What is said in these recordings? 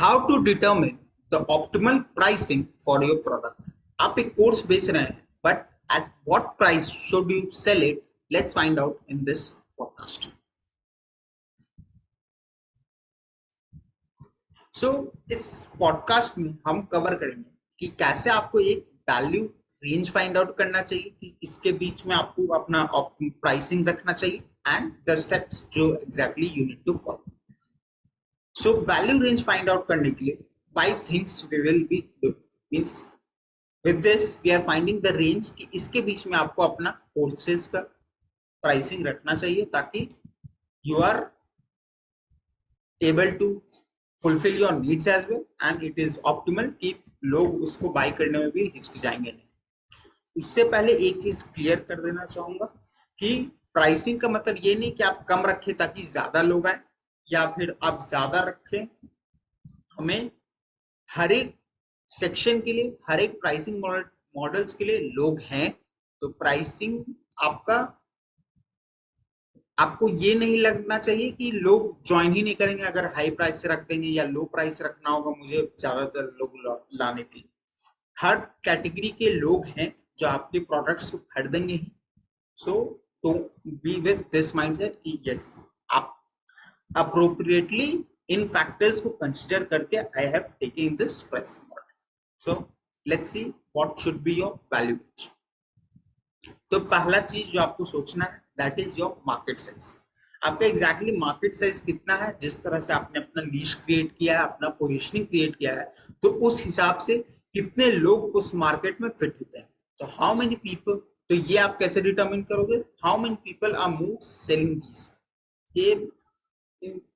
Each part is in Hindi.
How to determine the optimal pricing for your product. आप एक कोर्स बेच रहे हैं, but at what price should you sell it? Let's find out in this podcast. So इस पॉडकास्ट में हम कवर करेंगे कि कैसे आपको एक वैल्यू रेंज फाइंड आउट करना चाहिए, कि इसके बीच में आपको अपना प्राइसिंग रखना चाहिए, एंड द स्टेप्स जो exactly you need to follow. So value range find out करने के लिए 5 things we will be doing. Means with this we are finding the range, कि इसके बीच में आपको अपना कोर्सेज का प्राइसिंग रखना चाहिए, ताकि you are able to fulfill your needs as well and it is optimal कि लोग उसको बाय करने में भी हिचकिचाएंगे नहीं। उससे पहले एक चीज क्लियर कर देना चाहूंगा कि प्राइसिंग का मतलब ये नहीं कि आप कम रखें ताकि ज्यादा लोग आए, या फिर आप ज्यादा रखें। हमें हर एक सेक्शन के लिए, हर एक प्राइसिंग मॉडल्स के लिए लोग हैं, तो प्राइसिंग आपका, आपको ये नहीं लगना चाहिए कि लोग ज्वाइन ही नहीं करेंगे अगर हाई प्राइस से रख देंगे, या लो प्राइस रखना होगा मुझे ज्यादातर लोग लाने के लिए। हर कैटेगरी के लोग हैं जो आपके प्रोडक्ट्स को खरीदेंगे ही। सो तो बी विद दिस माइंडसेट कि यस, आप अप्रोप्रिएटली इन फैक्टर्स को कंसिडर करके I have taken this pricing model. So let's see what should be your value. तो पहला चीज जो आपको सोचना है, that is your market size. आपका एग्जैक्टली मार्केट साइज कितना है? जिस तरह से आपने अपना नीश क्रिएट किया है, अपना पोजीशनिंग क्रिएट किया है, तो उस हिसाब से कितने लोग उस मार्केट में फिट होते हैं। तो हाउ मेनी पीपल, तो ये आप कैसे डिटरमिन करोगे? How many people are more selling this. ये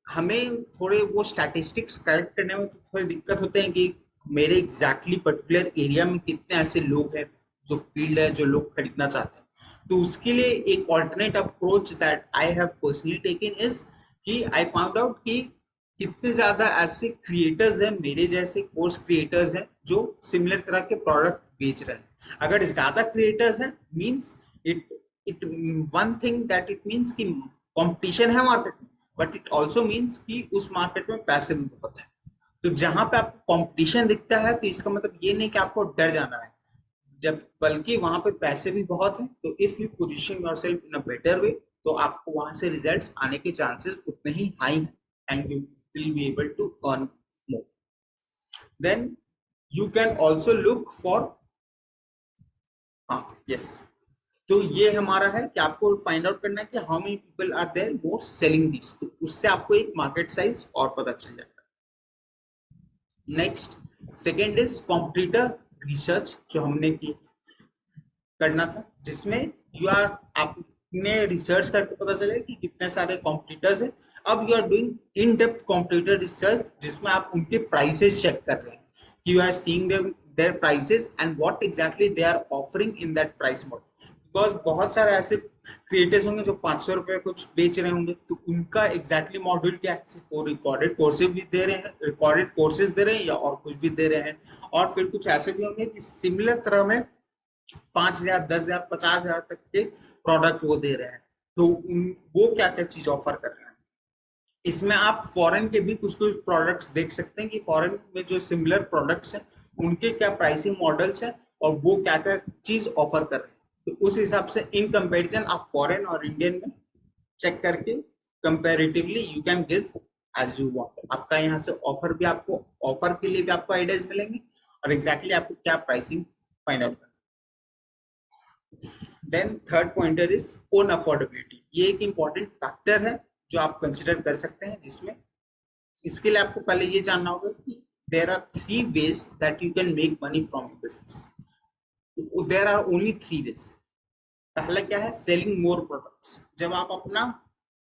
हमें थोड़े वो स्टैटिस्टिक्स कलेक्ट करने में तो थोड़ी दिक्कत होते हैं कि मेरे एग्जैक्टली पर्टिकुलर एरिया में कितने ऐसे लोग हैं जो फील्ड है, जो लोग खरीदना चाहते हैं। तो उसके लिए एक alternate approach that I have personally taken is कि आई फाउंड आउट कि कितने ज्यादा ऐसे क्रिएटर्स हैं, मेरे जैसे कोर्स क्रिएटर्स हैं जो सिमिलर तरह के प्रोडक्ट बेच रहे हैं। अगर ज्यादा क्रिएटर्स हैं, means it it one thing that it means कि कंपटीशन है मार्केट में, बट इट ऑल्सो मीन्स कि उस मार्केट में पैसे भी बहुत है। तो जहां पे आपको कंपटीशन दिखता है, तो इसका मतलब ये नहीं कि आपको डर जाना है, जब बल्कि वहां पे पैसे भी बहुत हैं। तो if you position yourself in a better way, तो आपको वहां से रिजल्ट्स आने के चांसेस उतने ही हाई हैं, and you will be able to earn more. Then you can also look for, हाँ यस, तो ये हमारा है कि आपको फाइंड आउट करना है कि how many people are there more selling this, तो उससे आपको एक मार्केट साइज और पता चल जाएगा। Next, second is competitor research, जो हमने की करना था, जिसमें यू आर, आपने रिसर्च करके पता चले कि कितने सारे कॉम्पिटिटर्स हैं। अब you are doing in depth competitor research, जिसमें आप उनके प्राइसेस चेक कर रहे हैं, कि you are seeing their prices and what exactly they are offering in that price model. Because बहुत सारे ऐसे क्रिएटर्स होंगे जो 500 रुपए कुछ बेच रहे होंगे, तो उनका एग्जैक्टली मॉड्यूल क्या है? वो रिकॉर्डेड कोर्सेज भी दे रहे हैं, रिकॉर्डेड कोर्सेज दे रहे हैं, या और कुछ भी दे रहे हैं। और फिर कुछ ऐसे भी होंगे कि सिमिलर तरह में 5,000, 10,000, 50,000 तक के प्रोडक्ट वो दे रहे हैं। तो वो क्या क्या चीज ऑफर कर रहे हैं। इसमें आप फॉरेन के भी कुछ कुछ प्रोडक्ट्स देख सकते हैं कि फॉरेन में जो सिमिलर प्रोडक्ट्स हैं, उनके क्या प्राइसिंग मॉडल्स हैं, और वो क्या क्या चीज ऑफर कर रहे हैं। तो उस हिसाब से इन कंपैरिजन आप फॉरेन और इंडियन में चेक करके comparatively you can give as you want. आपका यहाँ से ऑफर भी, आपको ऑफर के लिए भी आपको आइडियाज मिलेंगे, और एग्जैक्टली आपको क्या प्राइसिंग फाइंड आउट करना। Then third pointer is on affordability. ये एक इंपॉर्टेंट फैक्टर है जो आप कंसिडर कर सकते हैं, जिसमें इसके लिए आपको पहले ये जानना होगा कि there are 3 ways that you can make money from business. There are only 3 ways। पहला क्या है? Selling more products. जब आप अपना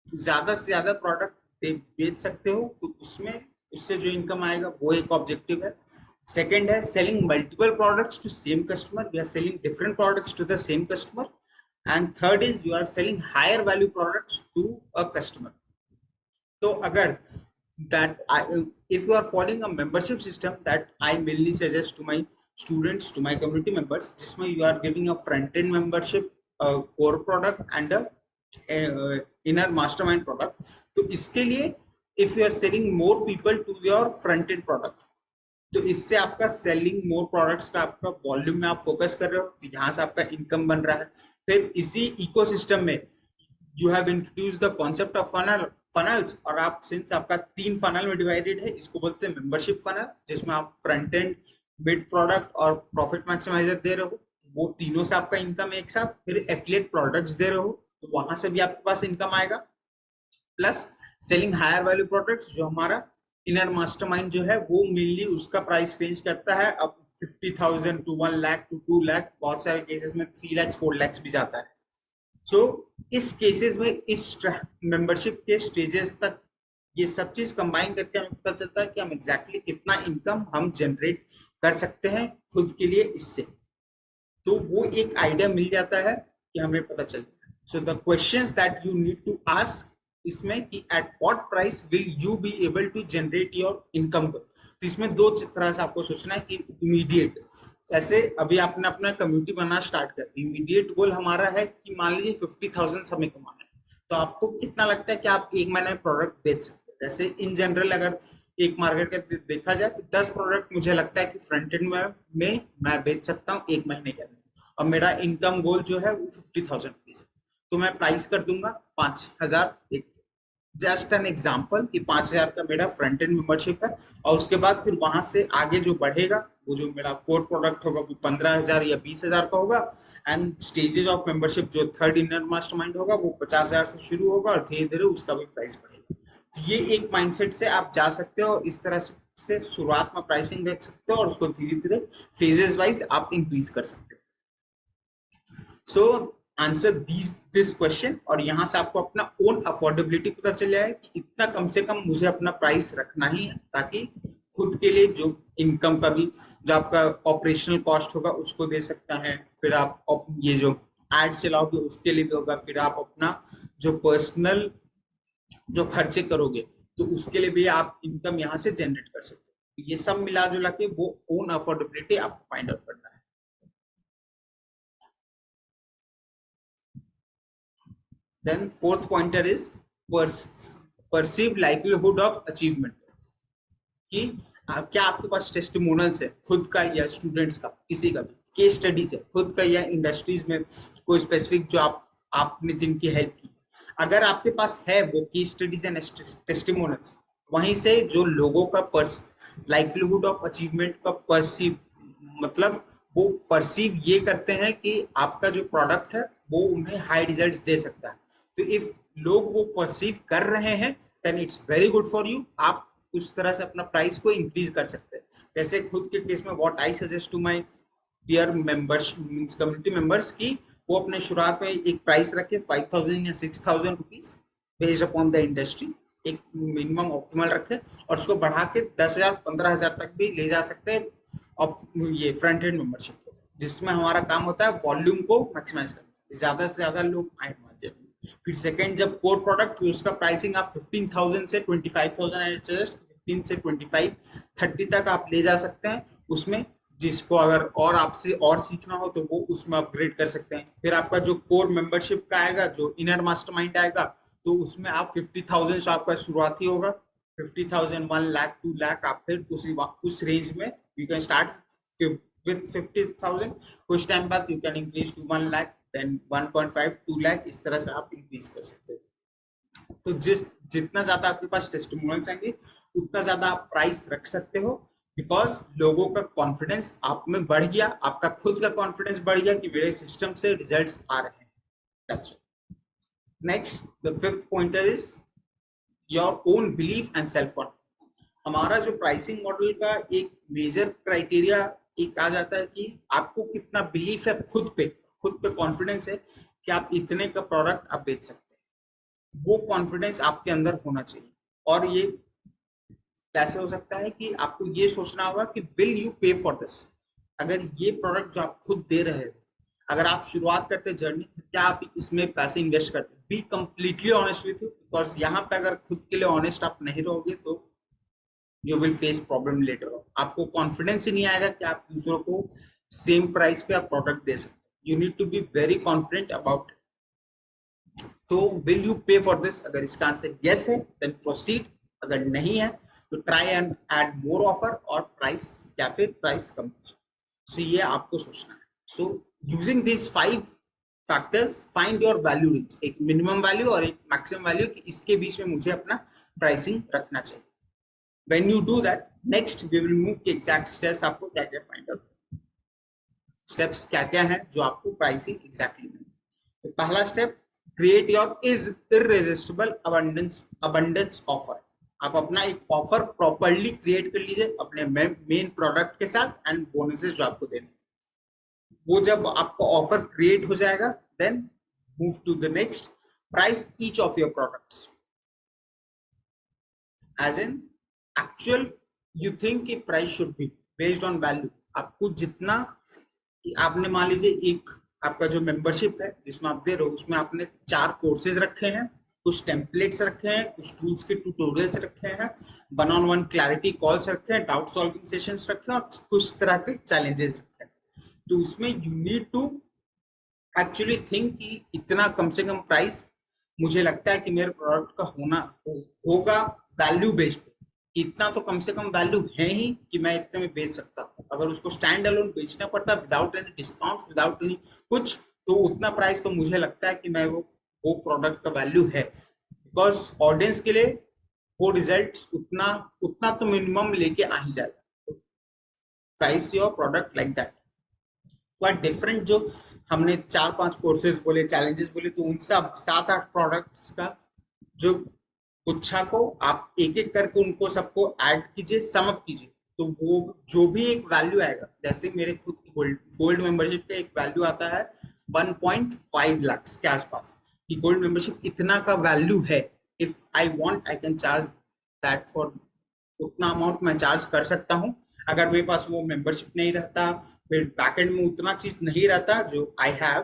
ज्यादा से ज्यादा प्रोडक्ट बेच सकते हो, तो उसमें उससे जो इनकम आएगा वो एक ऑब्जेक्टिव है। सेकेंड है selling multiple products to same customer, we are selling different products to the same customer. And third is you are selling higher value products to a customer. तो अगर that if you are following a membership system that I mainly suggest to my students, to my community members, जिसमें you are giving a front end membership, a core product and a inner mastermind product। तो इसके लिए if you are selling more people to your front end product, तो इससे आपका सेलिंग मोर प्रोडक्ट्स का आपका वॉल्यूम में आप फोकस कर रहे हो, तो यहाँ से आपका इनकम बन रहा है। फिर इसी इकोसिस्टम में you have introduce the concept of funnels, और आप सिंस आपका 3 फनल में डिवाइडेड है, इसको बोलते हैं मेंबरशिप फनल, जिसमें आप फ्रंट एंड, मिड प्रोडक्ट और प्रॉफिट मैक्सिमाइजर दे रहे हो, वो तीनों से आपका इनकम एक साथ। फिर एफिलिएट प्रोडक्ट्स दे रहे हो, तो वहां से भी आपके पास इनकम आएगा, plus selling higher value products, जो हमारा इनर मास्टरमाइंड जो है वो मेनली उसका प्राइस रेंज करता है अब 50,000 टू 1 लाख टू 2 लाख, बहुत सारे केसेस में 3 लाख 4 लाख भी जाता है। सो इस केसेस में इस मेंबरशिप के स्टेजेस तक ये सब चीज कंबाइन करके हमें पता चलता है कि हम एग्जैक्टली कितना इनकम हम जनरेट कर सकते हैं खुद के लिए इससे, तो वो एक आइडिया मिल जाता है कि हमें पता चलता है। So the questions that you need to ask इसमें कि at what price will you be able to generate your income, तो इसमें दो तरह से आपको सोचना है कि इमीडिएट, जैसे अभी आपने अपना कम्युनिटी बनाना स्टार्ट कर, इमीडिएट गोल हमारा है कि मान लीजिए 50,000 हमें कमाना है, तो आपको कितना लगता है कि आप एक महीने में प्रोडक्ट बेच सकते हैं? जैसे इन जनरल अगर एक मार्केट का देखा जाए तो 10 प्रोडक्ट मुझे लगता है कि फ्रंट एंड में मैं बेच सकता हूँ एक महीने के अंदर, और मेरा इनकम गोल जो है वो 50,000 रुपीज है, तो मैं प्राइस कर दूंगा 5,000, एक जस्ट एन एग्जाम्पल कि 5,000 का मेरा फ्रंट एंड मेंबरशिप है, और उसके बाद फिर वहां से आगे जो बढ़ेगा वो जो मेरा कोर प्रोडक्ट होगा वो 15,000 या 20,000 का होगा, एंड स्टेजेस ऑफ मेंबरशिप जो थर्ड इनर मास्टरमाइंड होगा वो 50,000 से शुरू होगा और धीरे धीरे उसका भी प्राइस बढ़ेगा। तो ये एक माइंडसेट से आप जा सकते हो, इस तरह से शुरुआत में प्राइसिंग रख सकते हो और उसको धीरे धीरे फेजेस वाइज आप इंक्रीज कर सकते हो। सो आंसर दिस क्वेश्चन, और यहाँ से आपको अपना ओन अफोर्डेबिलिटी पता चल जाए कि इतना कम से कम मुझे अपना प्राइस रखना ही है, ताकि खुद के लिए जो इनकम का भी जो आपका ऑपरेशनल कॉस्ट होगा उसको दे सकता है, फिर आप ये जो एड चलाओगे उसके लिए भी होगा, फिर आप अपना जो पर्सनल जो खर्चे करोगे तो उसके लिए भी आप इनकम यहाँ से जनरेट कर सकते हो। ये सब मिला जुला के वो ओन अफोर्डेबिलिटी आपको फाइंड आउट करना है। Then fourth pointer is perceived likelihood of achievement, कि क्या आपके पास टेस्टिमोनियल्स है खुद का या स्टूडेंट्स का, किसी का भी केस स्टडीज है खुद का या इंडस्ट्रीज में कोई स्पेसिफिक जो आपने जिनकी हेल्प की, अगर आपके पास है वो केस स्टडीज एंड टेस्टिमोनियल्स, वहीं से जो लोगों का लाइवलीहुड ऑफ अचीवमेंट का परसीव, मतलब वो परसीव ये करते हैं कि आपका जो प्रोडक्ट है वो उन्हें हाई रिजल्ट्स दे सकता है, तो इफ लोग वो परसीव कर रहे हैं then it's very good for you, आप उस तरह से अपना प्राइस को इंक्रीज कर सकते हैं। जैसे खुद के केस में what I suggest to my dear members means community members की, वो अपने शुरुआत में एक प्राइस रखे 5,000 या 6,000 rupees based upon the industry, एक मिनिमम ऑप्टिमल रखे, और उसको बढ़ा के 10,000 15,000 तक भी ले जा सकते हैं, और ये फ्रंट एंड मेंबरशिप को, जिसमें हमारा काम होता है वॉल्यूम को मैक्सिमाइज करना, ज्यादा से ज्यादा लोग आए हमारे। फिर सेकंड जब कोर प्रोडक्ट उसका प्राइसिंग आप 15,000 से 25,000 आई सजेस्ट 15 से 25 30 तक आप ले जा सकते हैं उसमें, जिसको अगर और आपसे और सीखना हो तो वो उसमें अपग्रेड कर सकते हैं। फिर आपका जो कोर मेंबरशिप का आएगा, जो इनर मास्टरमाइंड आएगा, तो उसमें आप 50,000 से आपका शुरुआती होगा, 50,000 1 लाख 2 लाख, आप फिर उस रेंज में यू कैन स्टार्ट विद 50,000, कुछ टाइम बाद you can increase to 1 lakh, then 1.5 2 lakh, इस तरह से आप इंक्रीज कर सकते हैं। तो जितना ज्यादा आपके पास टेस्टिमोनियल्स आएंगे उतना ज्यादा आप प्राइस रख सकते हो, बिकॉज लोगों का कॉन्फिडेंस आप में बढ़ गया, आपका खुद का कॉन्फिडेंस बढ़ गया कि मेरे सिस्टम से रिजल्ट्स आ रहे हैं। Next the fifth pointer is your own belief and self confidence. हमारा जो प्राइसिंग मॉडल का एक मेजर क्राइटेरिया एक आ जाता है कि आपको कितना बिलीफ है खुद पे कॉन्फिडेंस है कि आप इतने का प्रोडक्ट आप बेच सकते हैं, वो कॉन्फिडेंस आपके अंदर होना चाहिए। और ये कैसे हो सकता है कि आपको ये सोचना होगा कि will you pay for this, अगर ये प्रोडक्ट जो आप खुद दे रहे हो, अगर आप शुरुआत करते जर्नी तो क्या आप इसमें पैसे इन्वेस्ट करते, be completely honest with you, because यहाँ पे अगर खुद के लिए ऑनेस्ट आप नहीं रहोगे तो you will face problem later on, आपको कॉन्फिडेंस ही नहीं आएगा कि आप दूसरों को सेम प्राइस पे आप प्रोडक्ट दे सकते, you need to be very confident about it. तो will you pay for this, अगर इसका आंसर यस है देन प्रोसीड, अगर नहीं है तो try and add more offer और प्राइस या फिर प्राइस कम। सो ये आपको सोचना है। So using this 5 factors find your value range, एक मिनिमम वैल्यू और एक मैक्सिमम वैल्यू कि इसके बीच में मुझे अपना प्राइसिंग रखना चाहिए। When you do that, next we will move to exact steps आपको क्या क्या फाइंड आउट, स्टेप्स क्या क्या हैं जो आपको प्राइसिंग एग्जैक्टली में। तो पहला step, create your is irresistible abundance offer. आप अपना एक ऑफर प्रॉपर्ली क्रिएट कर लीजिए अपने मेन प्रोडक्ट के साथ एंड बोनसेस जो आपको देने। वो जब आपका ऑफर क्रिएट हो जाएगा then move to the next, price each of your products as in actual you think कि price should be based on value. आपको जितना, आपने मान लीजिए एक आपका जो मेंबरशिप है जिसमें आप दे रहे हो उसमें आपने 4 कोर्सेज रखे हैं, कुछ टेम्पलेट्स रखे हैं, कुछ टूल्स के ट्यूटोरियल्स रखे हैं, 1-on-1 क्लैरिटी कॉल्स रखे हैं, डाउट सॉल्विंग सेशंस रखे हैं और कुछ तरह के चैलेंजेस रखे हैं। तो उसमें you need to actually think कि इतना कम से कम प्राइस मुझे लगता है कि मेरे प्रोडक्ट का होगा वैल्यू बेस्ड। इतना तो कम से कम वैल्यू है ही कि मैं इतने में बेच सकता हूँ। अगर उसको स्टैंड अलोन बेचना पड़ता without any discount without any कुछ, तो उतना प्राइस तो मुझे लगता है कि मैं वो प्रोडक्ट का वैल्यू है। बिकॉज ऑडियंस के लिए वो रिजल्ट उतना उतना तो मिनिमम लेके आ ही जाएगा। Price your product like that. Quite different जो हमने 4-5 कोर्सेज बोले, चैलेंजेस बोले, तो उन सब 7-8 प्रोडक्ट्स का जो गुच्छा को आप एक एक करके उनको सबको ऐड कीजिए, सम अप कीजिए, तो वो जो भी एक वैल्यू आएगा, जैसे मेरे खुद की गोल्ड मेंबरशिप का एक वैल्यू आता है 1.5 लाख के आसपास कि गोल्ड मेंबरशिप इतना का वैल्यू है। If I want I can charge that for, उतना अमाउंट मैं चार्ज कर सकता हूँ। अगर मेरे पास वो मेंबरशिप नहीं रहता, फिर बैकएंड में उतना चीज नहीं रहता जो I have,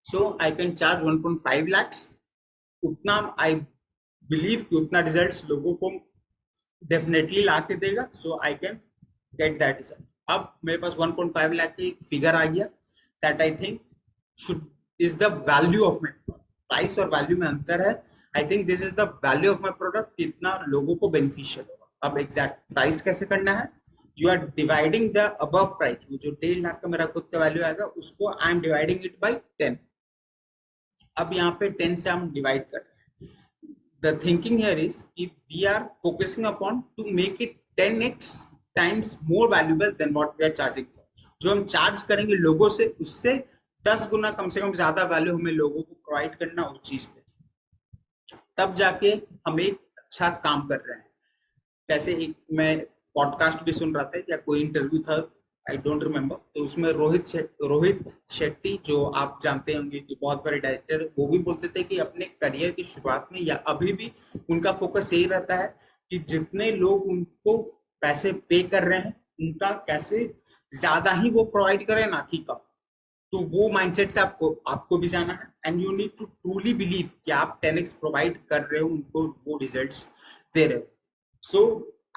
so I can charge 1.5 lakh. उतना आई बिलीव कि उतना रिजल्ट्स लोगों को डेफिनेटली ला के देगा, so I can get that result. अब मेरे पास 1.5 लाख की फिगर आ गया, that I think should is the value of my product. Price और वैल्यू में अंतर है। I think this is the value of my product, कितना लोगों को बेनिफिशियल होगा। अब एग्जैक्ट प्राइस कैसे करना है, you are dividing the above price, जो 1.5 लाख का मेरा खुद का वैल्यू आएगा उसको I am dividing it by 10। अब यहाँ पे 10 से हम डिवाइड कर, the thinking here is if we are focusing upon to make it 10x times more valuable than what we are charging for, जो हम चार्ज करेंगे लोगों से उससे 10 गुना कम से कम ज्यादा वैल्यू हमें लोगों को प्रोवाइड करना उस चीज पे, तब जाके हम एक अच्छा काम कर रहे हैं। जैसे एक मैं पॉडकास्ट भी सुन रहा था या कोई इंटरव्यू था, आई डोंट रिमेम्बर, तो उसमें रोहित शेट्टी जो आप जानते होंगे कि बहुत बड़े डायरेक्टर, वो भी बोलते थे कि अपने करियर की शुरुआत में या अभी भी उनका फोकस यही रहता है कि जितने लोग उनको पैसे पे कर रहे हैं उनका कैसे ज्यादा ही वो प्रोवाइड करें, ना कि कम। तो वो माइंडसेट से आपको भी जाना है and you need to truly believe कि आप 10x प्रोवाइड कर रहे हो, उनको वो रिजल्ट्स दे रहे हो। सो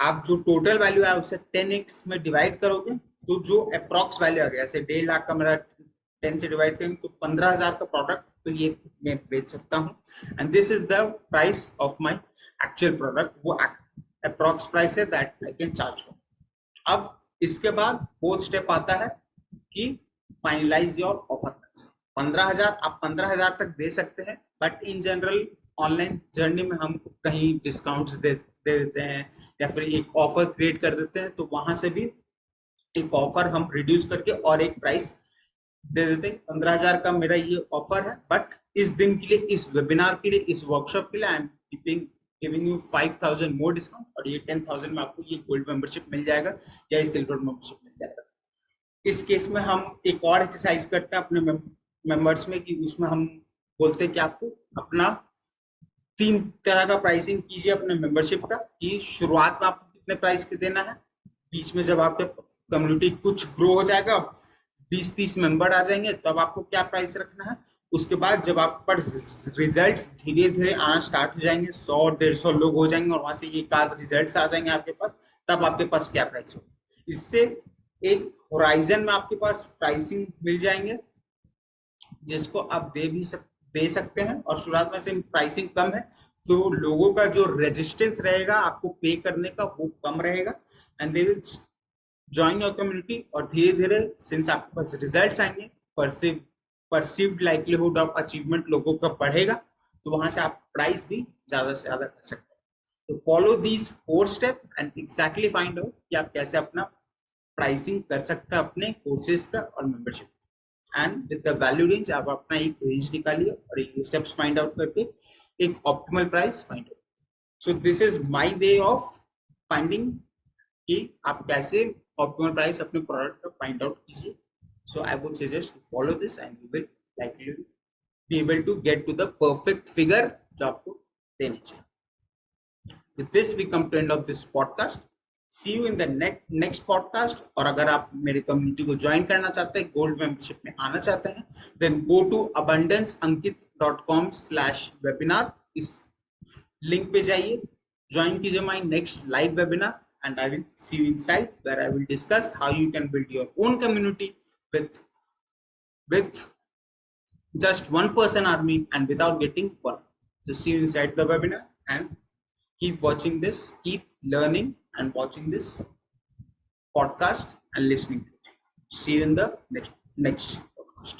आप जो टोटल वैल्यू है उसे 10x में डिवाइड करोगे तो जो अप्रॉक्स वैल्यू आ गया, जैसे 1.5 लाख का मेरा 10 से डिवाइड करेंगे तो 15,000 का प्रोडक्ट तो ये मैं बेच सकता हूँ and this is the price of my actual product. वो अप्रॉक्स प्राइस है that I can charge for. अब इसके बाद फोर्थ स्टेप आता है कि फाइनलाइज योर ऑफर प्राइस। 15,000 आप 15,000 तक दे सकते हैं, but in general online journey में हम कहीं डिस्काउंट्स दे देते हैं या फिर एक ऑफर क्रिएट कर देते हैं, तो वहां से भी एक ऑफर हम रिड्यूस करके और एक प्राइस दे देते हैं। 15,000 का मेरा ये ऑफर है, बट इस दिन के लिए, इस वेबिनार के लिए, इस वर्कशॉप के लिए I am giving you 5,000 more discount और ये 10,000 में आपको ये गोल्ड मेंबरशिप मिल जाएगा या ये सिल्वर मेंबरशिप मिल जाएगा। इस केस में हम एक और एक्सरसाइज करते हैं अपने मेंबर्स में कि उसमें हम बोलते हैं कि आपको अपना 3 तरह का प्राइसिंग कीजिए अपने मेंबरशिप का, कि शुरुआत में आपको कितने प्राइस पे देना है, बीच में जब आपके कम्युनिटी कुछ ग्रो हो जाएगा, 20-30 मेंबर आ जाएंगे तब आपको क्या प्राइस रखना है, उसके बाद जब आप पर रिजल्ट्स धीरे धीरे आना स्टार्ट हो जाएंगे, 100-150 लोग हो जाएंगे और वहां से एक आध रिजल्ट्स आ जाएंगे आपके पास, तब आपके पास क्या प्राइस होगा। इससे एक होराइजन में आपके पास प्राइसिंग मिल जाएंगे जिसको आप दे सकते हैं। और शुरुआत में से प्राइसिंग कम है तो लोगों का जो रेजिस्टेंस रहेगा आपको पे करने का वो कम रहेगा, and they will join your community. और धीरे धीरे सिंस आपके पास रिजल्ट्स आएंगे, परसीव्ड लाइक्लीहुड ऑफ अचीवमेंट लोगों का बढ़ेगा, तो वहां से आप प्राइस भी ज्यादा से ज्यादा कर सकते हैं। तो follow these 4 step and exactly find out कि आप कैसे अपना प्राइसिंग कर सकते हैं अपने कोर्सेज का और membership. And with the value range आप अपना एक रेंज निकालिए और ये स्टेप्स फाइंड आउट करके एक optimal price find out. So this is my way of finding कि आप कैसे ऑप्टिमल प्राइस अपने प्रोडक्ट का फाइंड आउट कीजिए। So I would suggest to follow this and you will likely be able to get to the perfect figure जो आपको देने चाहिए। With this, we come to end of this podcast. See you in the next podcast. और अगर आप मेरे कम्युनिटी को ज्वाइन करना चाहते हैं, गोल्ड मेंबरशिप में आना चाहते हैं, then go to abundanceankit.com/webinar। इस लिंक पे जाइए, ज्वाइन कीजिए my next live webinar, and I will see you inside where I will discuss how you can build your own community with just one person army and without getting one. So see you inside the webinar, and keep watching this, keep learning and watching this podcast and listening to it. See you in the next podcast.